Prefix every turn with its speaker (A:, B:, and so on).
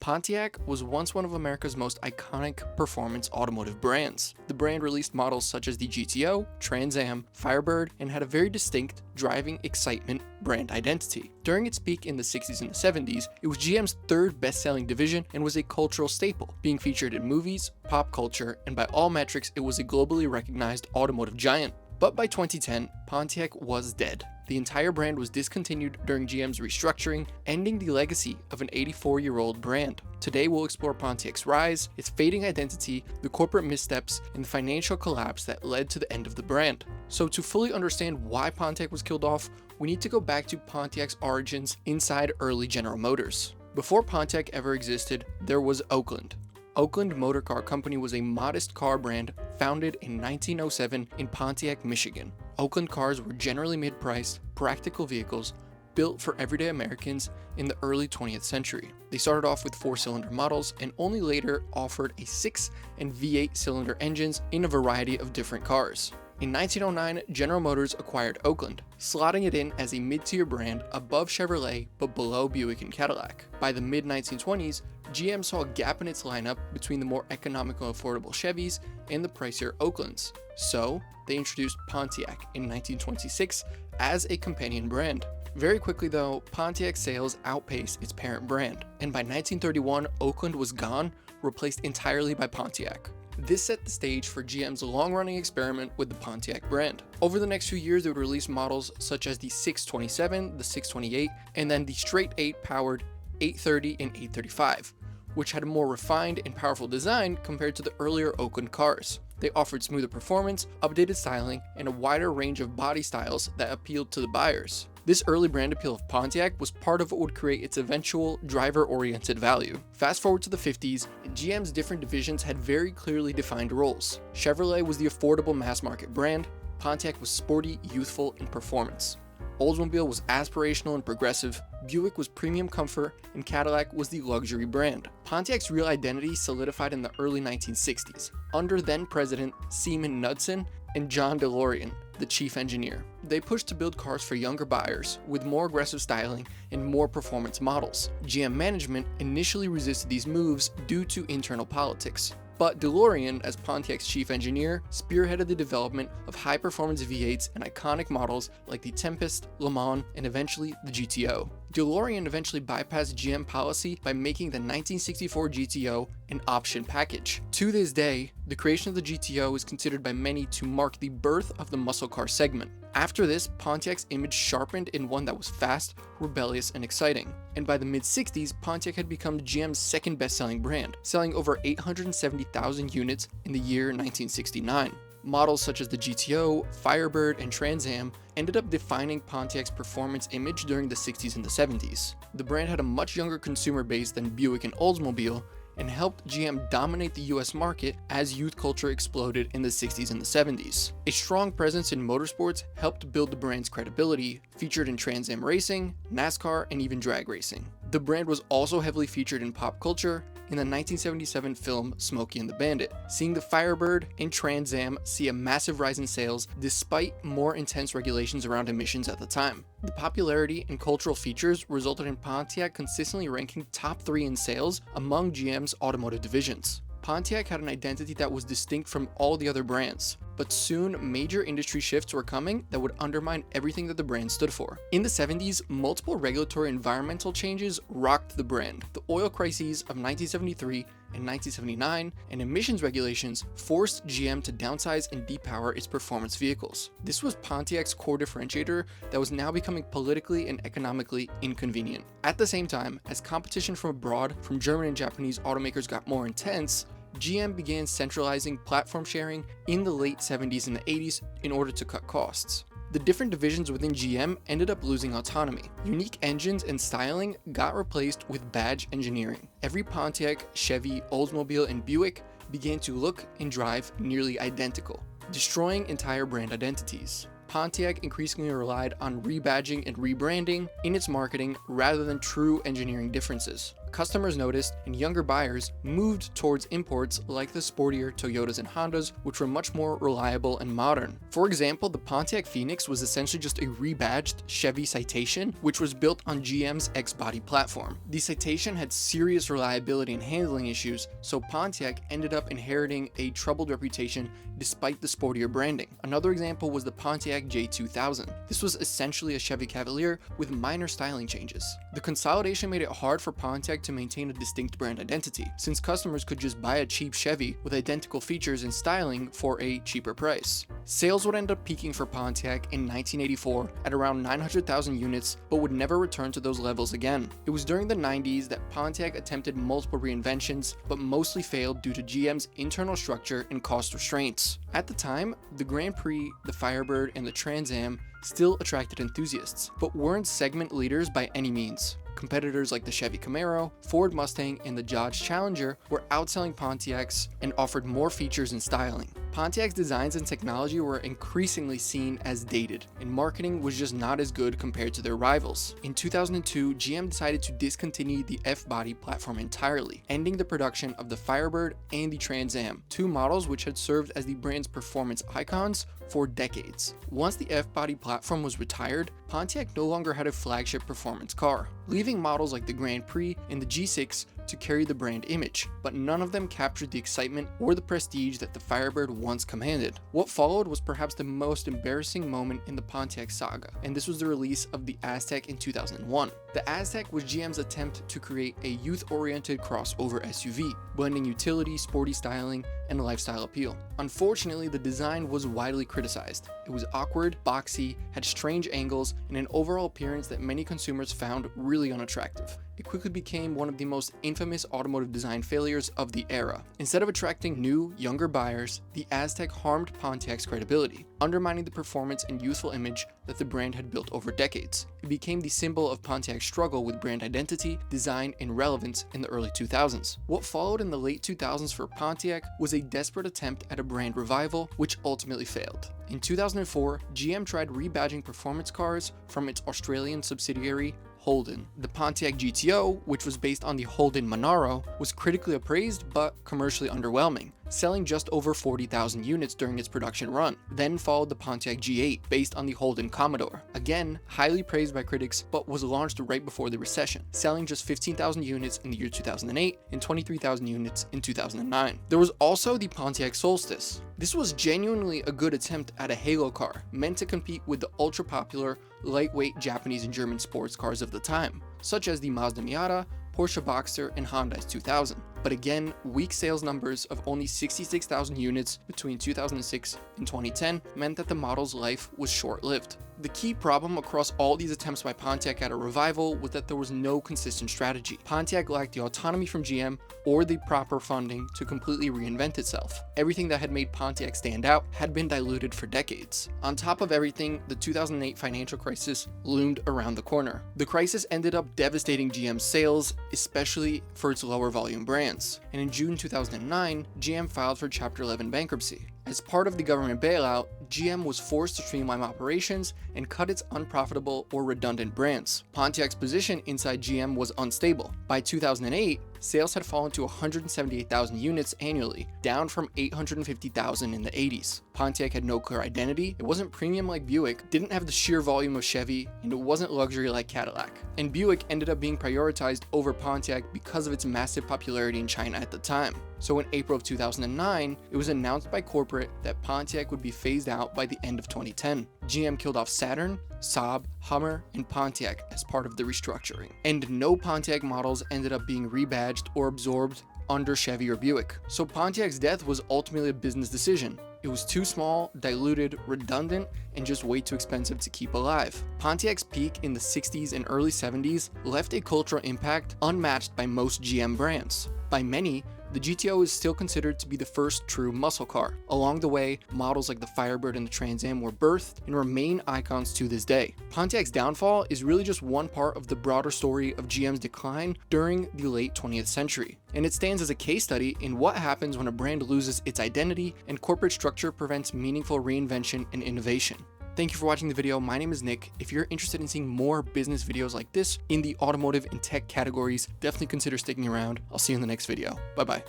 A: Pontiac was once one of America's most iconic performance automotive brands. The brand released models such as the GTO, Trans Am, Firebird, and had a very distinct driving excitement brand identity. During its peak in the 60s and the 70s, it was GM's third best-selling division and was a cultural staple, being featured in movies, pop culture, and by all metrics, it was a globally recognized automotive giant. But by 2010, Pontiac was dead. The entire brand was discontinued during GM's restructuring, ending the legacy of an 84-year-old brand. Today we'll explore Pontiac's rise, its fading identity, the corporate missteps, and the financial collapse that led to the end of the brand. So to fully understand why Pontiac was killed off, we need to go back to Pontiac's origins inside early General Motors. Before Pontiac ever existed, there was Oakland. Oakland Motor Car Company was a modest car brand founded in 1907 in Pontiac, Michigan. Oakland cars were generally mid-priced, practical vehicles built for everyday Americans in the early 20th century. They started off with 4-cylinder models and only later offered a 6 and V8 cylinder engines in a variety of different cars. In 1909, General Motors acquired Oakland, slotting it in as a mid-tier brand above Chevrolet but below Buick and Cadillac. By the mid-1920s, GM saw a gap in its lineup between the more economical and affordable Chevys and the pricier Oaklands. So, they introduced Pontiac in 1926 as a companion brand. Very quickly though, Pontiac sales outpaced its parent brand, and by 1931, Oakland was gone, replaced entirely by Pontiac. This set the stage for GM's long-running experiment with the Pontiac brand. Over the next few years, they would release models such as the 627, the 628, and then the straight 8 powered 830 and 835, which had a more refined and powerful design compared to the earlier Oakland cars. They offered smoother performance, updated styling, and a wider range of body styles that appealed to the buyers. This early brand appeal of Pontiac was part of what would create its eventual driver-oriented value. Fast forward to the 50s, GM's different divisions had very clearly defined roles. Chevrolet was the affordable mass-market brand, Pontiac was sporty, youthful, and performance. Oldsmobile was aspirational and progressive, Buick was premium comfort, and Cadillac was the luxury brand. Pontiac's real identity solidified in the early 1960s, under then-President Seaman Knudsen and John DeLorean, the chief engineer. They pushed to build cars for younger buyers, with more aggressive styling and more performance models. GM management initially resisted these moves due to internal politics. But DeLorean, as Pontiac's chief engineer, spearheaded the development of high-performance V8s and iconic models like the Tempest, Le Mans, and eventually the GTO. DeLorean eventually bypassed GM policy by making the 1964 GTO an option package. To this day, the creation of the GTO is considered by many to mark the birth of the muscle car segment. After this, Pontiac's image sharpened in one that was fast, rebellious, and exciting. And by the mid-60s, Pontiac had become GM's second best-selling brand, selling over 870,000 units in the year 1969. Models such as the GTO, Firebird, and Trans Am ended up defining Pontiac's performance image during the 60s and the 70s. The brand had a much younger consumer base than Buick and Oldsmobile, and helped GM dominate the US market as youth culture exploded in the 60s and the 70s. A strong presence in motorsports helped build the brand's credibility, featured in Trans Am racing, NASCAR, and even drag racing. The brand was also heavily featured in pop culture, in the 1977 film Smokey and the Bandit, seeing the Firebird and Trans Am see a massive rise in sales despite more intense regulations around emissions at the time. The popularity and cultural features resulted in Pontiac consistently ranking top 3 in sales among GM's automotive divisions. Pontiac had an identity that was distinct from all the other brands, but soon major industry shifts were coming that would undermine everything that the brand stood for. In the 70s, multiple regulatory environmental changes rocked the brand. The oil crises of 1973 and 1979 and emissions regulations forced GM to downsize and depower its performance vehicles. This was Pontiac's core differentiator that was now becoming politically and economically inconvenient. At the same time, as competition from abroad from German and Japanese automakers got more intense, GM began centralizing platform sharing in the late 70s and the 80s in order to cut costs. The different divisions within GM ended up losing autonomy. Unique engines and styling got replaced with badge engineering. Every Pontiac, Chevy, Oldsmobile, and Buick began to look and drive nearly identical, destroying entire brand identities. Pontiac increasingly relied on rebadging and rebranding in its marketing rather than true engineering differences. customers noticed and younger buyers moved towards imports like the sportier Toyotas and Hondas, which were much more reliable and modern. For example, the Pontiac Phoenix was essentially just a rebadged Chevy Citation, which was built on GM's X-Body platform. The Citation had serious reliability and handling issues, so Pontiac ended up inheriting a troubled reputation despite the sportier branding. Another example was the Pontiac J2000. This was essentially a Chevy Cavalier with minor styling changes. The consolidation made it hard for Pontiac to maintain a distinct brand identity, since customers could just buy a cheap Chevy with identical features and styling for a cheaper price. Sales would end up peaking for Pontiac in 1984 at around 900,000 units, but would never return to those levels again. It was during the 90s that Pontiac attempted multiple reinventions, but mostly failed due to GM's internal structure and cost restraints. At the time, the Grand Prix, the Firebird, and the Trans Am still attracted enthusiasts, but weren't segment leaders by any means. Competitors like the Chevy Camaro, Ford Mustang, and the Dodge Challenger were outselling Pontiacs and offered more features and styling. Pontiac's designs and technology were increasingly seen as dated, and marketing was just not as good compared to their rivals. In 2002, GM decided to discontinue the F-Body platform entirely, ending the production of the Firebird and the Trans Am, two models which had served as the brand's performance icons for decades. Once the F-Body platform was retired, Pontiac no longer had a flagship performance car, leaving models like the Grand Prix and the G6 to carry the brand image, but none of them captured the excitement or the prestige that the Firebird once commanded. What followed was perhaps the most embarrassing moment in the Pontiac saga, and this was the release of the Aztek in 2001. The Aztek was GM's attempt to create a youth-oriented crossover SUV, blending utility, sporty styling, and lifestyle appeal. Unfortunately, the design was widely criticized. It was awkward, boxy, had strange angles, and an overall appearance that many consumers found really unattractive. It quickly became one of the most infamous automotive design failures of the era. Instead of attracting new, younger buyers, the Aztek harmed Pontiac's credibility, undermining the performance and youthful image that the brand had built over decades. It became the symbol of Pontiac's struggle with brand identity, design, and relevance in the early 2000s. What followed in the late 2000s for Pontiac was a desperate attempt at a brand revival, which ultimately failed. In 2004, GM tried rebadging performance cars from its Australian subsidiary, Holden. The Pontiac GTO, which was based on the Holden Monaro, was critically appraised but commercially underwhelming, selling just over 40,000 units during its production run. Then followed the Pontiac G8, based on the Holden Commodore. Again, highly praised by critics, but was launched right before the recession, selling just 15,000 units in the year 2008 and 23,000 units in 2009. There was also the Pontiac Solstice. This was genuinely a good attempt at a halo car, meant to compete with the ultra-popular, lightweight Japanese and German sports cars of the time, such as the Mazda Miata, Porsche Boxster, and Honda S2000. But again, weak sales numbers of only 66,000 units between 2006 and 2010 meant that the model's life was short-lived. The key problem across all these attempts by Pontiac at a revival was that there was no consistent strategy. Pontiac lacked the autonomy from GM or the proper funding to completely reinvent itself. Everything that had made Pontiac stand out had been diluted for decades. On top of everything, the 2008 financial crisis loomed around the corner. The crisis ended up devastating GM's sales, especially for its lower volume brands. And in June 2009, GM filed for Chapter 11 bankruptcy. As part of the government bailout, GM was forced to streamline operations and cut its unprofitable or redundant brands. Pontiac's position inside GM was unstable. By 2008, sales had fallen to 178,000 units annually, down from 850,000 in the 80s. Pontiac had no clear identity, it wasn't premium like Buick, didn't have the sheer volume of Chevy, and it wasn't luxury like Cadillac. And Buick ended up being prioritized over Pontiac because of its massive popularity in China at the time. So in April of 2009, it was announced by corporate that Pontiac would be phased out by the end of 2010. GM killed off Saturn, Saab, Hummer, and Pontiac as part of the restructuring. And no Pontiac models ended up being rebadged or absorbed under Chevy or Buick. So Pontiac's death was ultimately a business decision. It was too small, diluted, redundant, and just way too expensive to keep alive. Pontiac's peak in the 60s and early 70s left a cultural impact unmatched by most GM brands. By many, the GTO is still considered to be the first true muscle car. Along the way, models like the Firebird and the Trans Am were birthed and remain icons to this day. Pontiac's downfall is really just one part of the broader story of GM's decline during the late 20th century. And it stands as a case study in what happens when a brand loses its identity and corporate structure prevents meaningful reinvention and innovation. Thank you for watching the video. My name is Nick. If you're interested in seeing more business videos like this in the automotive and tech categories, definitely consider sticking around. I'll see you in the next video. Bye bye.